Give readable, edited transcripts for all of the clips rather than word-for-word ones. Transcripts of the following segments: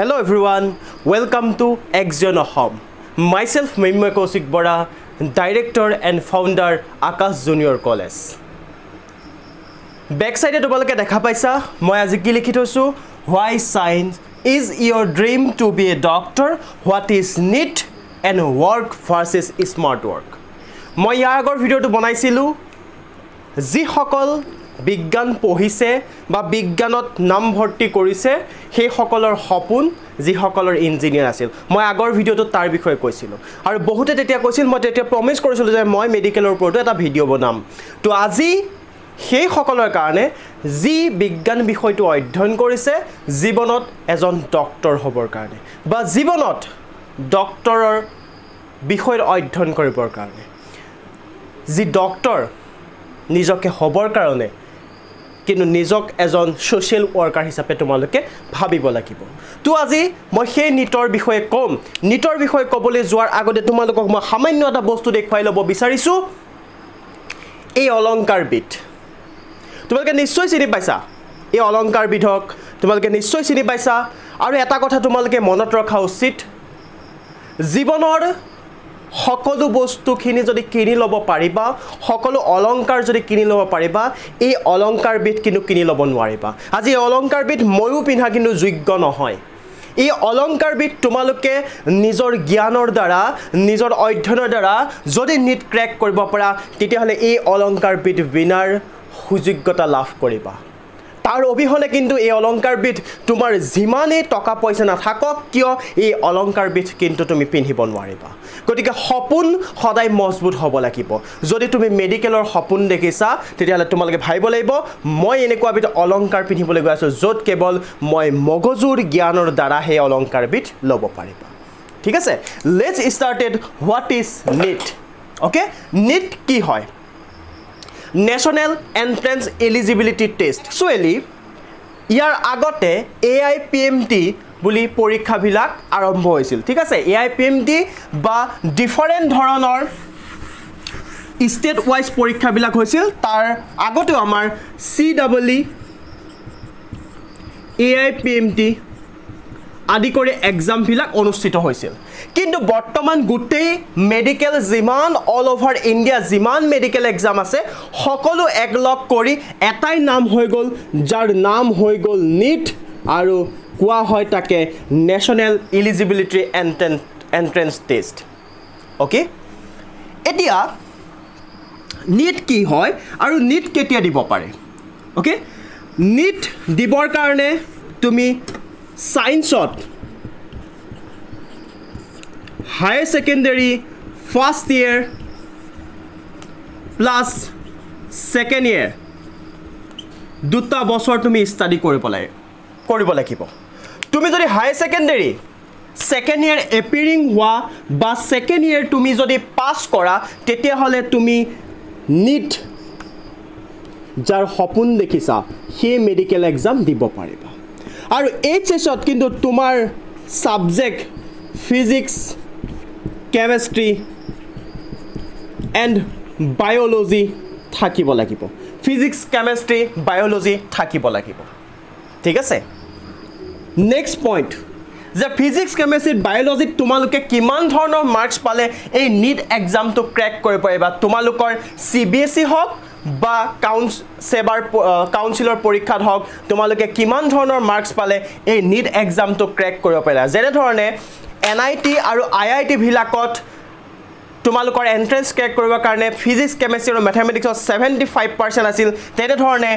Hello everyone, welcome to Axion Home. Myself Mimmoy Kaushik Bora, Director and Founder Akash Junior College. Backside তোমালোকে দেখা পাইছা মই আজি কি লিখি থৈছো Why science is your dream to be a doctor? What is NEET and work versus smart work? মই ইয়াৰ আগৰ ভিডিওটো বনাইছিলো যি সকল বিজ্ঞান পঢ়িছে বা বিজ্ঞানত নাম ভৰ্তি কৰিছে সেই সকলৰ সপোন যি সকলৰ ইঞ্জিনিয়াৰ আছিল মই আগৰ ভিডিওটো তাৰ বিষয়ে কৈছিলো আৰু বহুতে তেতিয়া কৈছিল মই তেতিয়া প্ৰমিস কৰিছিলো যে মই মেডিকেলৰ ওপৰত এটা ভিডিও বনাম তো আজি সেই সকলৰ কাৰণে যি বিজ্ঞান বিষয়টো অধ্যয়ন কৰিছে জীৱনত এজন ডক্টৰ হ'বৰ কাৰণে বা জীৱনত ডক্টৰৰ বিষয়ৰ অধ্যয়ন কৰিবৰ কাৰণে যি ডক্টৰ নিজকে হ'বৰ কাৰণে কিন্তু নিজক এজন সোশ্যাল ওয়াৰ্কাৰ হিচাপে তোমালোকে ভাবিব লাগিব তো আজি মই সেই নিটৰ বিষয়ে কম নিটৰ বিষয়ে কবলৈ যোৱাৰ আগতে তোমালোকক মই সামান্য এটা বস্তু দেখুৱাই লব বিচাৰিছো এই অলংকাৰবিধ তোমালোকে নিশ্চয় চিনি পাইছা এই অলংকাৰবিধক তোমালোকে নিশ্চয় চিনি পাইছা আৰু এটা কথা তোমালোকে মনত ৰখা উচিত জীৱনৰ সকলো বস্তুখিনি যদি কিনি লব পাৰিবা সকলো অলংকাৰ যদি কিনি লব পাৰিবা এই অলংকাৰবিধ কিন্তু কিনি লব নোৱাৰিবা আজি অলংকাৰবিধ ময়ো পিন্ধা কিন্তু যোগ্য নহয় এই অলংকাৰবিধ তোমালোকে নিজৰ জ্ঞানৰ দ্বাৰা নিজৰ অধ্যয়নৰ দ্বাৰা যদি নিট ক্ৰেক কৰিব পাৰা তেতিয়াহলে এই অলংকাৰবিধ বিনাৰ সুযোগ্যতা লাভ কৰিবা তাৰ অবিহনে কিন্তু এই অলংকাৰবিধ তোমাৰ যিমানে টকা পইচা নাথাকক কিয় এই অলংকাৰবিধ কিন্তু তুমি পিন্ধিব নোৱাৰিবা গতিকে সপোন সদায় মজবুত হ'ব লাগিব যদি তুমি মেডিকেলৰ সপোন দেখিছা তেতিয়াহলে তোমালোকে ভাবিব লাগিব মই এনেকুৱা বিধ অলংকাৰ পিন্ধিবলৈ গৈ আছো য'ত কেৱল মই মগজুৰ জ্ঞানৰ দ্বাৰা হে অলংকাৰবিধ ল'ব পাৰিবা ঠিক আছে let's started what is NEET okay NEET কি হয় National Entrance Eligibility Test. Actually, ইয়াৰ আগতে AIPMT বুলি পৰীক্ষাবিলাক আৰম্ভ হৈছিল ঠিক আছে AIPMT বা ডিফাৰেন্ট ধৰণৰ ষ্টেট ওয়াইজ পৰীক্ষাবিলাক হৈছিল তাৰ আগতে আমাৰ CEE AIPMT আদি কৰি এক্সাম বিলাক অনুষ্ঠিত হৈছিল কিন্তু বৰ্তমান গুটেই মেডিকেল জিমান অল ওভাৰ ইন্ডিয়া জিমান মেডিকেল এক্সাম আছে সকলো একলগ কৰি এটাই নাম হৈ গল যাৰ নাম হৈ গল নিট আৰু কোৱা হয় তাকে national eligibility entrance test okay এতিয়া নিট কি হয় আৰু নিট কেতিয়া দিব পাৰে ওকে নিট দিবৰ কাৰণে তুমি সায়েন্সত হায়াৰ সেকেন্ডাৰী ফাৰ্স্ট ইয়াৰ প্লাস সেকেন্ড ইয়াৰ দুটা বছৰ তুমি স্টাডি কৰিব লাগিব তুমি যদি হায়াৰ সেকেন্ডাৰী সেকেন্ড ইয়াৰ এপিয়াৰিং হোৱা বা সেকেন্ড ইয়াৰ তুমি যদি পাস কৰা তেতিয়া হলে তুমি নিট যাৰ সপোন দেখিছা সেই মেডিকেল এক্সাম দিব পাৰিবা আৰু এইচএছত কিন্তু তোমাৰ subject physics chemistry and biology থাকিব লাগিব ফিজিক্স কেমিষ্ট্ৰি বায়োলজি থাকিব লাগিব ঠিক আছে নেক্সট পইণ্ট যে ফিজিক্স কেমিষ্ট্ৰি বায়োলজি তোমালোকে কিমান ধৰণৰ মাৰ্কস পালে এই নিট এক্সামটো ক্ৰেক কৰিব পাৰিবা তোমালোকৰ CBSE হওক বা কাউন্সিলৰ পৰীক্ষাত হওক তোমালোকে কিমান ধৰণৰ মাৰ্কস পালে এই নিট এক্সামটো ক্ৰেক কৰিব পাৰিলা যেনে ধৰণে NIT আৰু IIT ভিলাকত তোমালোকৰ এন্ট্ৰেন্স ক্ৰেক কৰিবৰ কাৰণে ফিজিক্স কেমিষ্ট্ৰি আৰু ম্যাথমেটিক্সত 75% আছিল তেনে ধৰণে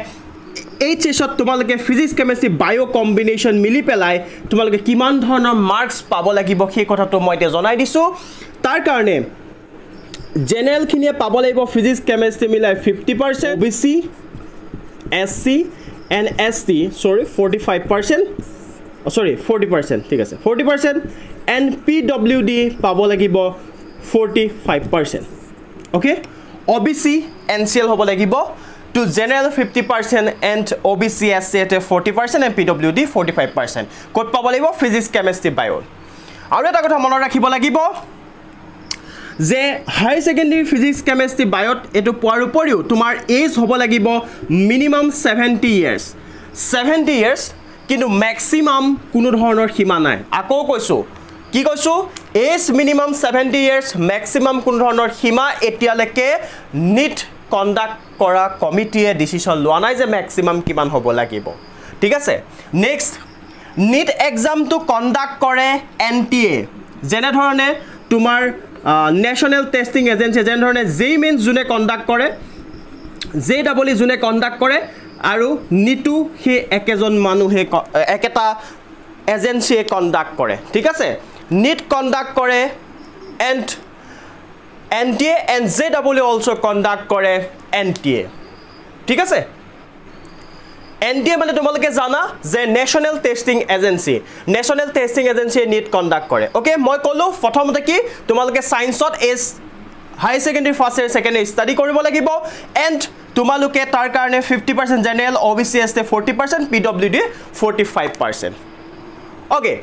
এইচএছত তোমালোকে ফিজিক্স কেমিষ্ট্ৰি বায়ো কম্বিনেশন মিলি পেলাই তোমালোকে কিমান ধৰণৰ মাৰ্কস পাব লাগিব সেই কথাটো মই এতিয়া জনাই দিছো তাৰ কাৰণে জেনেৰেল খিনিয়ে পাব লাগিব ফিজিক্স কেমিষ্ট্ৰি মিলাই 50% OBC SC and ST 40% ঠিক আছে 40% and PWD পাব লাগিব 45% okay OBC NCL হ'ব লাগিব to general 50% and OBC SC 40% and PWD 45% ক'ত পাব লাগিব ফিজিক্স কেমিষ্ট্ৰি বায়ো আৰু এটা কথা মনত ৰাখিব লাগিব যে হাই সেকেন্ডাৰী ফিজিক্স কেমিষ্ট্ৰি বায়ত এটো পোৱাৰ উপৰিও তোমাৰ এজ হ'ব লাগিব মিনিমাম 70 ইয়াৰ্স কিন্তু ম্যাক্সিমাম কোনো ধৰণৰ সীমা নাই আকৌ কৈছো কি কৈছো এজ মিনিমাম 70 ইয়াৰ্স ম্যাক্সিমাম কোনো ধৰণৰ সীমা এতিয়ালৈকে নিট কন্ডাক্ট কৰা কমিটিয়ে ডিসিশন লোৱা নাই যে ম্যাক্সিমাম কিমান হ'ব লাগিব ঠিক আছে next NEET exam to conduct কৰে এনটিএ যেনে ধৰণে তোমাৰ ন্যাশনাল টেস্টিং এজেন্সি যেনে ধৰণে জেই মেইনছ জুনে কন্ডাক্ট কৰে জেডব্লিউ জুনে কন্ডাক্ট কৰে আৰু নিটু হে একেজন মানুহে একেটা এজেন্সিয়ে কন্ডাক্ট কৰে ঠিক আছে নিট কন্ডাক্ট কৰে এন্ড এনটিএ এন্ড জেডব্লিউ অলসো কন্ডাক্ট কৰে এনটিএ ঠিক আছে এনটিএ মানে তোমালোকে জানা যে national testing agency NEET conduct কৰে ওকে মই কলো প্ৰথমতে কি তোমালোকে সায়েন্সত as high secondary first year second year study কৰিব লাগিব এন্ড তোমালোকে তাৰ কাৰণে 50% general OBC ST 40% PWD 45% okay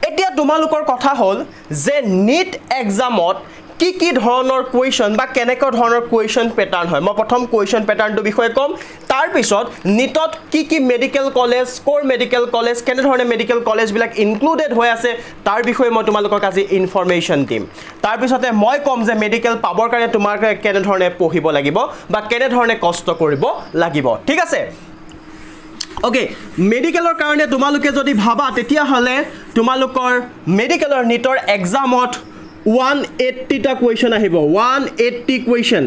এতিয়া তোমালোকৰ কথা হল যে নিট এক্সামত কি ধৰণৰ কোৱেশ্চন বা কেনেকৈ ধৰণৰ কোৱেশ্চন প্যাটাৰ্ন হয় মই প্ৰথম কোৱেশ্চন প্যাটাৰ্নটো বিষয়ে কম তাৰ পিছত নিটত কি মেডিকেল কলেজ কোৰ মেডিকেল কলেজ কেনে ধৰণে মেডিকেল কলেজ বিলাক ইনক্লুডেড হৈ আছে তাৰ বিষয়ে মই তোমালোকক আজি ইনফৰমেশন দিম তাৰ পিছতে মই কম যে মেডিকেল পাবৰ কাৰণে তোমাৰ কেনে ধৰণে পঢ়িব লাগিব বা কেনে ধৰণে কষ্ট কৰিব লাগিব ঠিক আছে ওকে মেডিকেলৰ কাৰণে তোমালোকে যদি ভাবা তেতিয়া হলে তোমালোকৰ মেডিকেলৰ নিটৰ এক্সামত 180 টা কোৱেশ্চন আহিব 180 কোৱেশ্চন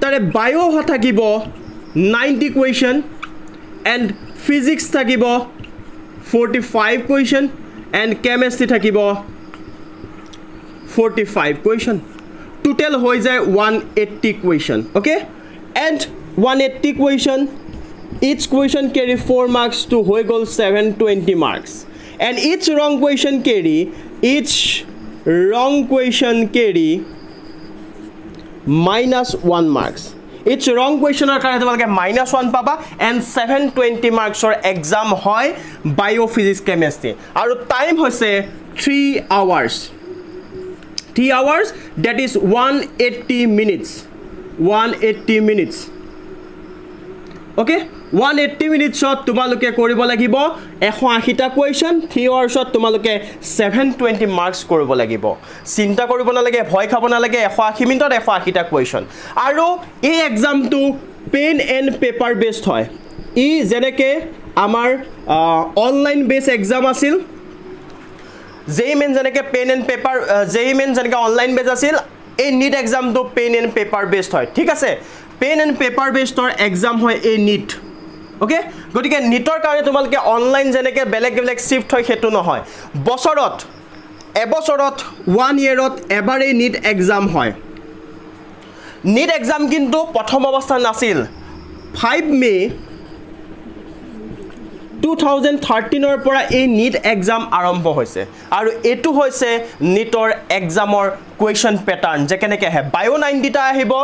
তাৰে বায়ো থাকিব 90 কোৱেশ্চন এন্ড ফিজিক্স থাকিব 45 কোৱেশ্চন এন্ড কেমিষ্ট্ৰি থাকিব 45 কোৱেশ্চন টোটাল হৈ যায় 180 question okay and 180 question each question carry 4 marks to হৈ গল 720 marks and each wrong question carry -1 marks each wrong question er karone tomalke -1 paba and 720 marks or exam hoy biophysics chemistry aru time hoise 3 hours that is 180 minutes okay 180 minutes তোমালোকে কৰিব লাগিব 180 টা question 3 hours তোমালোকে 720 marks কৰিব লাগিব চিন্তা কৰিব নালাগে ভয় খাব নালাগে 180 মিনিটত 180 টা কোৱেশ্চন আৰু এই এক্সামটো পেন এন্ড পেপাৰ বেসড হয় ই যেনেকে আমাৰ অনলাইন বেস এক্সাম আছিল জেই মেন যেনেকে pen and paper JEE Main যেনেকে অনলাইন বেস আছিল এই নিট এক্সামটো পেন এন্ড পেপাৰ বেসড হয় ঠিক আছে pen and paper based exam হয় এই নিট ওকে গটিকে নিটৰ কাৰণে তোমালকে অনলাইন যেনেকে বেলেগ শিফট হয় হেতু নহয় বছৰত 1 ইয়াৰত এবাৰে নিট এক্সাম হয় নিট এক্সাম কিন্তু প্ৰথম অৱস্থা নাছিল 5 মে 2013 ৰ পৰা এই নিট এক্সাম আৰম্ভ হৈছে আৰু এটো হৈছে নিটৰ এক্সামৰ কোৱেশ্চন প্যাটাৰ্ন যে কেনেকে হে বায়ো 90 টা আহিব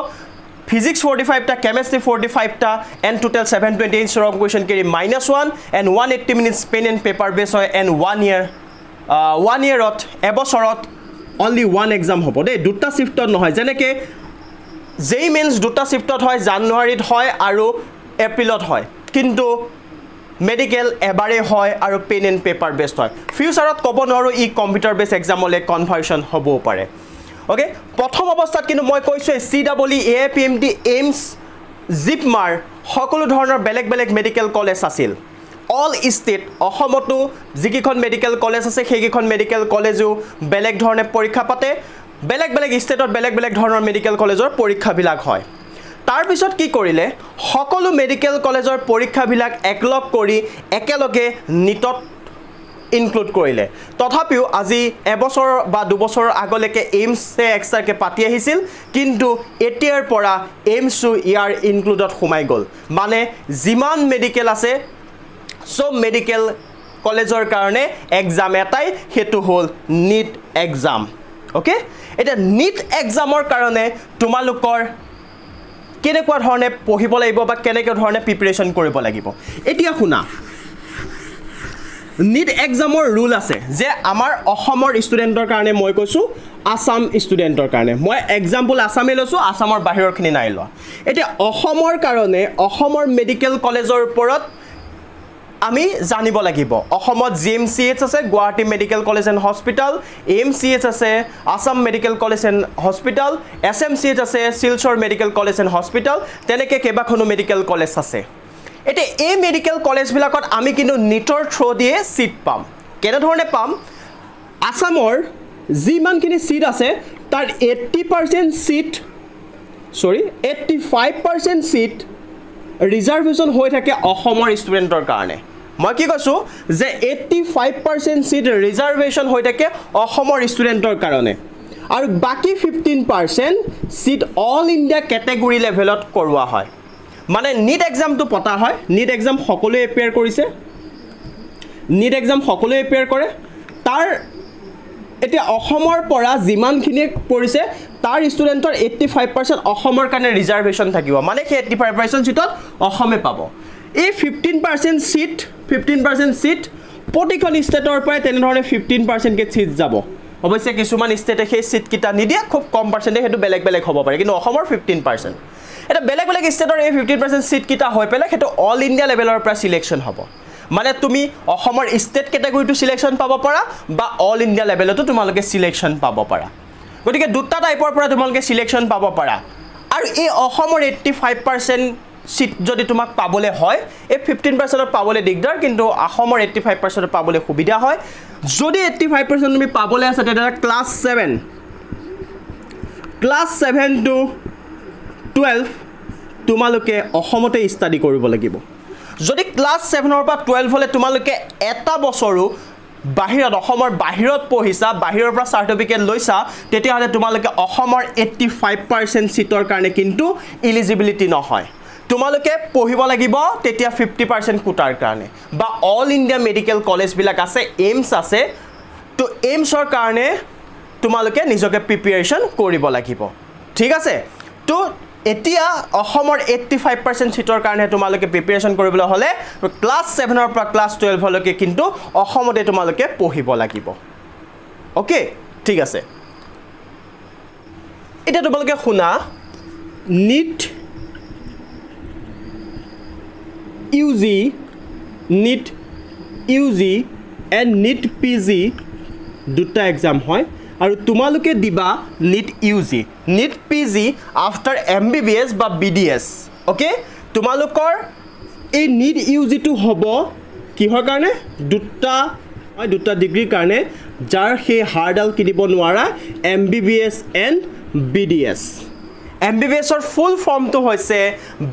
Physics 45 ta, chemistry 45 ta, and total 728 wrong question carry -1 and 180 minutes pen and paper base hoy and 1 year ot ebosorot only one exam hobo de duta shiftot nohoy jeneke jei means duta shiftot hoy January hoy aru April ot hoy kintu medical ebare hoy aru pen and paper based hoy future ot kobo noru e computer based exam ole conversion hobo pare okay প্ৰথম অৱস্থাত কিন্তু মই কৈছো CW এপিএমডি AIIMS জিপমাৰ সকলো ধৰণৰ বেলেগ medical college আছিল all state অসমতো যিকিখন মেডিকেল কলেজ আছে সেইকিখন মেডিকেল কলেজও বেলেগ ধৰণে পৰীক্ষা পাতে বেলেগ ষ্টেটত বেলেগ ধৰণৰ মেডিকেল কলেজৰ পৰীক্ষাবিলাক হয় তাৰ পিছত কি কৰিলে সকলো মেডিকেল কলেজৰ পৰীক্ষাবিলাক একলগ কৰি একেলগে নিটত ইনক্লুড কৰিলে তথাপিও আজি এবছৰ বা দুবছৰ আগলৈকে এইমছে এক্সট্ৰাকে পাতি আহিছিল কিন্তু এতিয়াৰ পৰা এইমছু ইয়াৰ ইনক্লুডত সোমাই গল মানে জিমান মেডিকেল আছে সব মেডিকেল কলেজৰ কাৰণে এক্সাম এটাই হেতু হল নিট এক্সাম ওকে এটা নিট এক্সামৰ কাৰণে তোমালোকৰ কেনেকুৱা ধৰণে পঢ়িব লাগিব বা কেনেকুৱা ধৰণে প্ৰিপাৰেচন কৰিব লাগিব এতিয়া শুনা নিট এক্সামৰ ৰুল আছে যে আমাৰ অসমৰ ষ্টুডেন্টৰ কাৰণে মই কৈছো আসাম ষ্টুডেন্টৰ কাৰণে মই এক্সাম্পল আসামে লৈছো আসামৰ বাহিৰৰখিনি নাই লোৱা এতিয়া অসমৰ কাৰণে অসমৰ মেডিকেল কলেজৰ ওপৰত আমি জানিব লাগিব অসমত জিএমচিএইচ আছে Guwahati medical college and hospital AMCH আছে Assam medical college and hospital SMCH আছে Silchar medical college and hospital তেনেকৈ কেইবাখনো মেডিকেল কলেজ আছে এতিয়া এই মেডিকেল কলেজবিলাকত আমি কিন্তু নিটৰ থ্ৰু দিয়ে সিট পাম কেনেধৰণে পাম আসামৰ যিমানখিনি সিট আছে তাৰ 80% সিট 85% সিট ৰিজাৰ্ভেশ্যন হৈ থাকে অসমৰ ষ্টুডেণ্টৰ কাৰণে মই কি কৈছোঁ যে 85% সিট ৰিজাৰ্ভেশ্যন হৈ থাকে অসমৰ ষ্টুডেণ্টৰ কাৰণে আৰু বাকি 15% সিট অল ইণ্ডিয়া কেটেগৰী লেভেলত কৰোৱা হয় মানে নিট এক্সামটো পতা হয় নিট এক্সাম সকলোৱে এপিয়াৰ কৰিছে নিট এক্সাম সকলোৱে এপিয়াৰ কৰে তাৰ এতিয়া অসমৰ পৰা যিমানখিনি পৰিছে তাৰ ষ্টুডেণ্টৰ 85% অসমৰ কাৰণে ৰিজাৰ্ভেশ্যন থাকিব মানে সেই 85% সিটত অসমে পাব এই 15% সিট প্ৰতিখন ষ্টেটৰ পৰা তেনেধৰণে 15% কে সিট যাব অৱশ্যে কিছুমান ষ্টেটে সেই সিট কিটা নিদিয়ে খুব কম পাৰ্চেণ্টে সেইটো বেলেগ বেলেগ হ'ব পাৰে কিন্তু অসমৰ 15% এটা বেলেগ বেলেগ ষ্টেটৰ এই 15% সিট কিটা হৈ পেলাই সেইটো অল ইণ্ডিয়া লেভেলৰ পৰা সিলেকশ্যন হ'ব মানে তুমি অসমৰ ষ্টেট কেটেগৰীটো সিলেকশ্যন পাব পাৰা বা অল ইণ্ডিয়া লেভেলতো তোমালোকে সিলেকশ্যন পাব পাৰা গতিকে দুটা টাইপৰ পৰা তোমালোকে সিলেকশ্যন পাব পাৰা আৰু এই অসমৰ 85% সিট যদি তোমাক পাবলৈ হয় এই 15%ত পাবলৈ দিগদাৰ কিন্তু অসমৰ 85%ত পাবলৈ সুবিধা হয় যদি 85% তুমি পাবলৈ আছে তেতিয়া ক্লাছ 7 to 12 তোমালোকে অসমতে ষ্টাডি কৰিব লাগিব যদি ক্লাছ 7 পৰা 12 হলে তোমালোকে এটা বছৰো বাহিৰত অসমৰ বাহিৰত পঢ়িছা বাহিৰৰ পৰা সাৰ্টিফিকেট লৈছা তেতিয়া হলে তোমালোকে অসমৰ 85% সিটৰ কাৰণে কিন্তু এলিজিবিলিটি নহয় তোমালোকে পঢ়িব লাগিব তেতিয়া 50% কোটাৰ কাৰণে বা অল ইণ্ডিয়া মেডিকেল কলেজ বিলাক আছে এইমছ আছে তো এইমছৰ কাৰণে তোমালোকে নিজকে প্ৰিপাৰেচন কৰিব লাগিব ঠিক আছে তো এতিয়া অসমৰ 85% সিটৰ কাৰণে তোমালোকে প্ৰিপাৰেচন কৰিবলৈ হলে ক্লাছ 7 ৰ পৰা ক্লাছ 12 লৈকে কিন্তু অসমতে তোমালোকে পঢ়িব লাগিব ওকে ঠিক আছে এটা তোমালোকে শুনা NEET UG and NEET PG দুটা এক্সাম হয় আৰু তোমালোকে দিবা NEET UG NEET PG after MBBS বা বিডিএছ ওকে তোমালোকৰ এই নিট ইউজিটো হ'ব কিহৰ কাৰণে দুটা ডিগ্ৰীৰ কাৰণে যাৰ সেই হাৰ্ডাল কিনিব নোৱাৰা এমবিবিএছ এণ্ড বিডিএছ এমবিবিএছৰ ফুল ফৰ্মটো হৈছে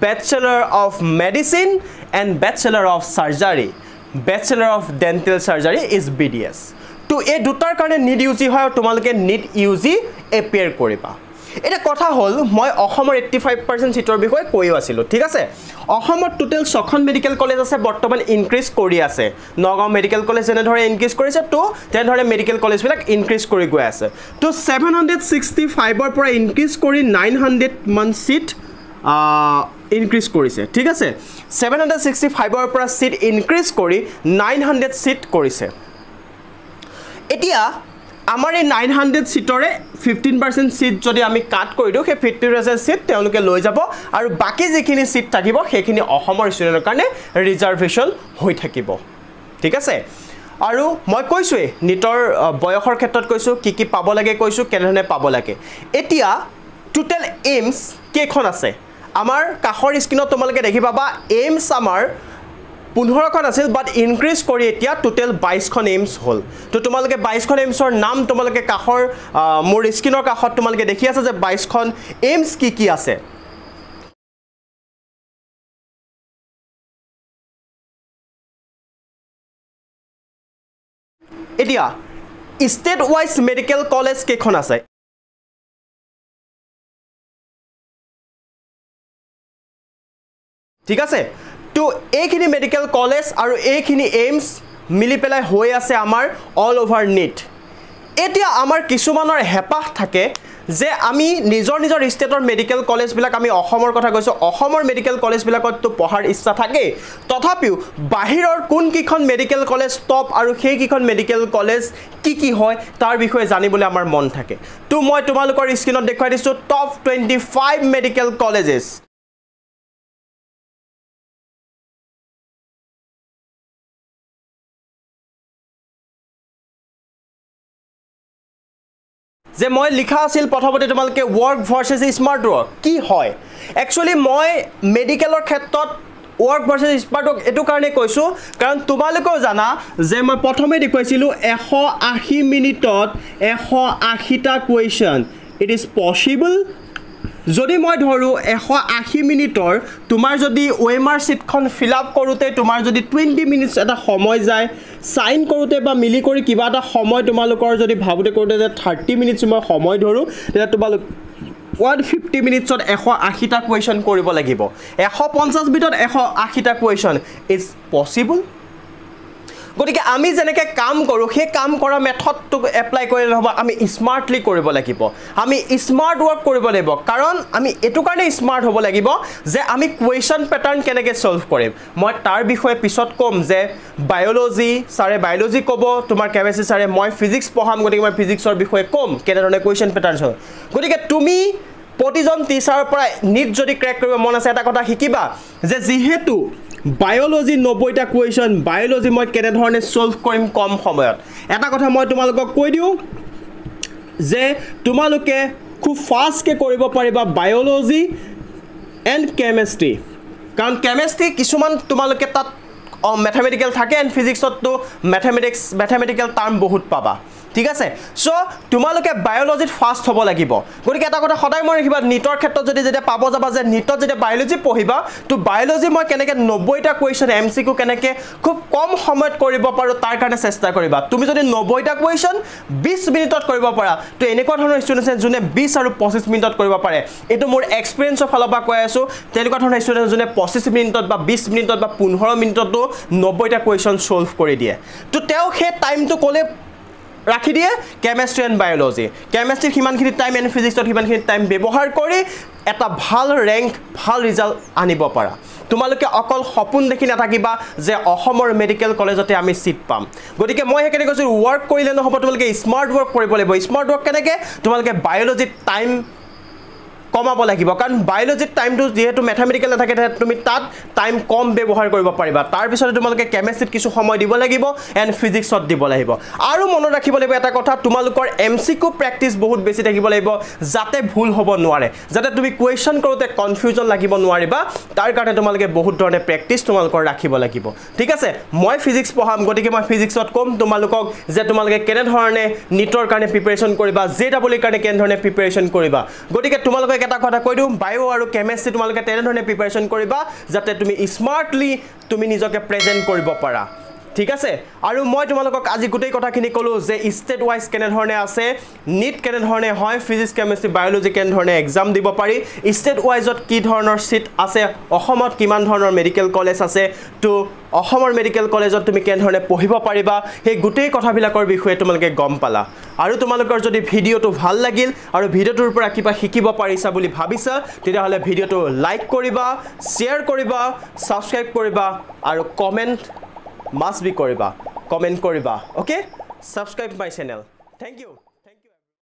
bachelor of medicine and bachelor of surgery bachelor of dental surgery is BDS তো এই দুটাৰ কাৰণে নিট ইউজি হয় তোমালোকে নিট ইউজি এপিয়াৰ কৰিবা এটা কথা হল মই অসমৰ 85% সিটৰ বিষয়ে কৈও আছিলো ঠিক আছে অসমত টোটাল 6খন মেডিকেল কলেজ আছে বৰ্তমান ইনক্ৰিজ কৰি আছে নগাঁও মেডিকেল কলেজ যেনে ধৰে ইনক্ৰিজ কৰিছে তো তেনে ধৰে মেডিকেল কলেজ বিলাক ইনক্ৰিজ কৰি গৈ আছে তো 765 ৰ পৰা ইনক্ৰিজ কৰি 900 মান সিট ইনক্ৰিজ কৰিছে ঠিক আছে 765 ৰ পৰা সিট ইনক্ৰিজ কৰি 900 সিট কৰিছে এতিয়া আমাৰ এই 900 সিটৰে 15% সিট যদি আমি কাট কৰি দিও সেই 50% সিট তেওঁলোকে লৈ যাব আৰু বাকি যিখিনি সিট থাকিব সেইখিনি অসমৰ ষ্টুডেণ্টৰ কাৰণে ৰিজাৰ্ভেশ্যন হৈ থাকিব ঠিক আছে আৰু মই কৈছোৱে নিটৰ বয়সৰ ক্ষেত্ৰত কৈছো কি পাব লাগে কৈছো কেনেধৰণে পাব লাগে এতিয়া টোটাল এইমছ কেইখন আছে আমাৰ কাখৰ স্ক্ৰিনত তোমালোকে দেখি পাবা এইমছ আমাৰ 15খন আছিল বাট ইনক্ৰিজ কৰি এতিয়া টোটাল 22খন এইমছ হল তো তোমালোকে 22খন এইমছৰ নাম তোমালোকে কাখৰ মোৰ স্ক্ৰিনৰ কাখত তোমালোকে দেখি আছে যে 22খন এইমছ কি আছে এতিয়া ষ্টেট ওয়াইজ মেডিকেল কলেজ কেইখন আছে ঠিক আছে তো এইখিনি মেডিকেল কলেজ আৰু এইখিনি এইমছ মিলি পেলাই হৈ আছে আমাৰ অল ওভাৰ নিট এতিয়া আমাৰ কিছুমানৰ হেপাহ থাকে যে আমি নিজৰ ষ্টেটৰ মেডিকেল কলেজ বিলাক আমি অসমৰ কথা কৈছো অসমৰ মেডিকেল কলেজ বিলাকত তো পঢ়াৰ ইচ্ছা থাকে তথাপিও বাহিৰৰ কোন কিখন মেডিকেল কলেজ টপ আৰু সেই কিখন মেডিকেল কলেজ কি হয় তাৰ বিষয়ে জানিবলৈ আমাৰ মন থাকে তো মই তোমালোকৰ স্ক্ৰিনত দেখুৱাই দিছো টপ 25 মেডিকেল কলেজেছ যে মই লিখা আছিল প্ৰথমতে তোমালোকে ৱৰ্ক ভাৰ্চেছ স্মাৰ্ট ৱৰ্ক কি হয় একচুৱেলি মই মেডিকেলৰ ক্ষেত্ৰত ৱৰ্ক ভাৰ্চেছ স্মাৰ্ট ৱৰ্ক এটো কাৰণে কৈছো কাৰণ তোমালোকেও জানা যে মই প্ৰথমে দেখুৱাইছিলো 180 মিনিটত 180টা কোৱেশ্চন ইট ইজ পসিবল যদি মই ধৰো 180 মিনিটৰ তোমাৰ যদি ওএমআৰ শিটখন ফিল আপ কৰোতে তোমাৰ যদি 20 মিনিটস এটা সময় যায় সাইন কৰোতে বা মিলি কৰি কিবা এটা সময় তোমালোকৰ যদি ভাবুতে কৰোতে 30 মিনিটস মই সময় ধৰো তেতিয়া তোমালোক 150 মিনিটছত 180টা কোৱেশ্চন কৰিব লাগিব 150 মিনিটত 180টা কোৱেশ্চন ইজ পসিবল গতিকে আমি যেনেকৈ কাম কৰোঁ সেই কাম কৰা মেথডটো এপ্লাই কৰিলে হ'ব আমি স্মাৰ্টলি কৰিব লাগিব আমি স্মাৰ্ট ৱৰ্ক কৰিব লাগিব কাৰণ আমি এটো কাৰণে স্মাৰ্ট হ'ব লাগিব যে আমি কুৱেশ্যন প্যাটাৰ্ন কেনেকৈ সলভ কৰিম মই তাৰ বিষয়ে পিছত কম যে বায়োলজি সাৰে বায়োলজি ক'ব তোমাৰ কেমিষ্ট্ৰি সাৰে মই ফিজিক্স পঢ়াম গতিকে মই ফিজিক্সৰ বিষয়ে কম কেনেধৰণে কুৱেশ্যন প্যাটাৰ্ন হয় গতিকে তুমি প্ৰতিজন টিচাৰৰ পৰা নিট যদি ক্ৰেক কৰিব মন আছে এটা কথা শিকিবা যে যেহেতু বায়োলজি 90টা কুৱেশ্যন বায়োলজি মই কেনে ধৰণে সলভ কৰিম কম সময়ত এটা কথা মই তোমালোকক কৈ দিও যে তোমালোকে খুব ফাষ্টকে কৰিব পাৰিবা বায়োলজি এণ্ড কেমিষ্ট্ৰি কাৰণ কেমিষ্ট্ৰি কিছুমান তোমালোকে তাত ম্যাথমেটিক্যাল থাকে এণ্ড ফিজিক্সত তো ম্যাথমেটিক্যাল টাৰ্ম বহুত পাবা ঠিক আছে সো তোমালোকে বায়োলজিত ফাষ্ট হ'ব লাগিব গতিকে এটা কথা সদায় মই ৰাখিবা নিটৰ ক্ষেত্ৰত যদি যেতিয়া পাব যাবা যে নিটত যেতিয়া বায়োলজি পঢ়িবা তো বায়োলজি মই কেনেকৈ 90টা কুৱেশ্যন এমসিকিউ কেনেকৈ খুব কম সময়ত কৰিব পাৰো তাৰ কাৰণে চেষ্টা কৰিবা তুমি যদি 90টা কুৱেশ্যন 20 মিনিটত কৰিব পাৰা তো এনেকুৱা ধৰণৰ ষ্টুডেণ্টছ যোনে 20 আৰু 25 মিনিটত কৰিব পাৰে এটো মোৰ এক্সপেৰিয়েন্সৰ ফালৰ পৰা কৈ আছো তেনেকুৱা ধৰণৰ ষ্টুডেণ্টছ যোনে 25 মিনিটত বা 20 মিনিটত বা 15 মিনিটতো 90টা কুৱেশ্যন সলভ কৰি দিয়ে তো তেও সেই টাইমটো ক'লে ৰাখি দিয়ে কেমিষ্ট্ৰি এণ্ড বায়োলজি কেমিষ্ট্ৰি কিমানখিনি টাইম এণ্ড ফিজিক্সত কিমানখিনি টাইম ব্যৱহাৰ কৰি এটা ভাল ৰেংক ভাল ৰিজাল্ট আনিব পাৰা তোমালোকে অকল সপোন দেখি নাথাকিবা যে অসমৰ মেডিকেল কলেজতে আমি সিট পাম গতিকে মই হেকেনে কৈছো ৱৰ্ক কৰিলে নহব তোমালোকে স্মাৰ্ট ৱৰ্ক কৰিব লাগিব স্মাৰ্ট ৱৰ্ক কেনেকৈ তোমালোকে বায়োলজিত টাইম কমাব লাগিব কাৰণ বায়োলজিত টাইমটো যেহেতু ম্যাথমেটিক্যাল নাথাকে তুমি তাত টাইম কম ব্যৱহাৰ কৰিব পাৰিবা তাৰ পিছতে তোমালোকে কেমিষ্ট্ৰিত কিছু সময় দিব লাগিব এণ্ড ফিজিক্সত দিব লাগিব আৰু মনত ৰাখিব লাগিব এটা কথা তোমালোকৰ এমসিকিউ প্ৰেক্টিছ বহুত বেছি থাকিব লাগিব যাতে ভুল হ'ব নোৱাৰে যাতে তুমি কুৱেশ্যন কৰোতে কনফিউজন লাগিব নোৱাৰিবা তাৰ কাৰণে তোমালোকে বহুত ধৰণে প্ৰেক্টিছ তোমালোকৰ ৰাখিব লাগিব ঠিক আছে মই ফিজিক্স পঢ়াম গতিকে মই ফিজিক্সত কম তোমালোকক যে তোমালোকে কেনে ধৰণে নিটৰ কাৰণে প্ৰিপাৰেচন কৰিবা জেডব্লিউ কাৰণে কেনে ধৰণে প্ৰিপাৰেচন কৰিবা গতিকে তোমালোকে এটা কথা কৈ দিও বায়ো আৰু কেমিষ্ট্ৰি তোমালোকে তেনে ধৰণে প্ৰিপাৰেচন কৰিবা যাতে তুমি স্মাৰ্টলি তুমি নিজকে প্ৰেজেন্ট কৰিব পাৰা ঠিক আছে আৰু মই তোমালোকক আজি গুটেই কথাখিনি কলো যে ষ্টেট ওয়াইজ কেনে ধৰণে আছে নিট কেনে ধৰণে হয় ফিজিক্স কেমিষ্ট্ৰি বায়োলজি কেনে ধৰণে এক্সাম দিব পাৰি ষ্টেট ওয়াইজত কি ধৰণৰ সিট আছে অসমত কিমান ধৰণৰ মেডিকেল কলেজ আছে তো অসমৰ মেডিকেল কলেজত তুমি কেনে ধৰণে পঢ়িব পাৰিবা সেই গুটেই কথাবিলাকৰ বিষয়ে তোমালোকে গম পালা আৰু তোমালোকৰ যদি ভিডিওটো ভাল লাগিল আৰু ভিডিওটোৰ পৰা কিবা শিকিব পাৰিছা বুলি ভাবিছা তেতিয়া হলে ভিডিওটো লাইক কৰিবা শেয়াৰ কৰিবা সাবস্ক্ৰাইব কৰিবা আৰু comment must be koriba comment koriba okay subscribe my channel thank you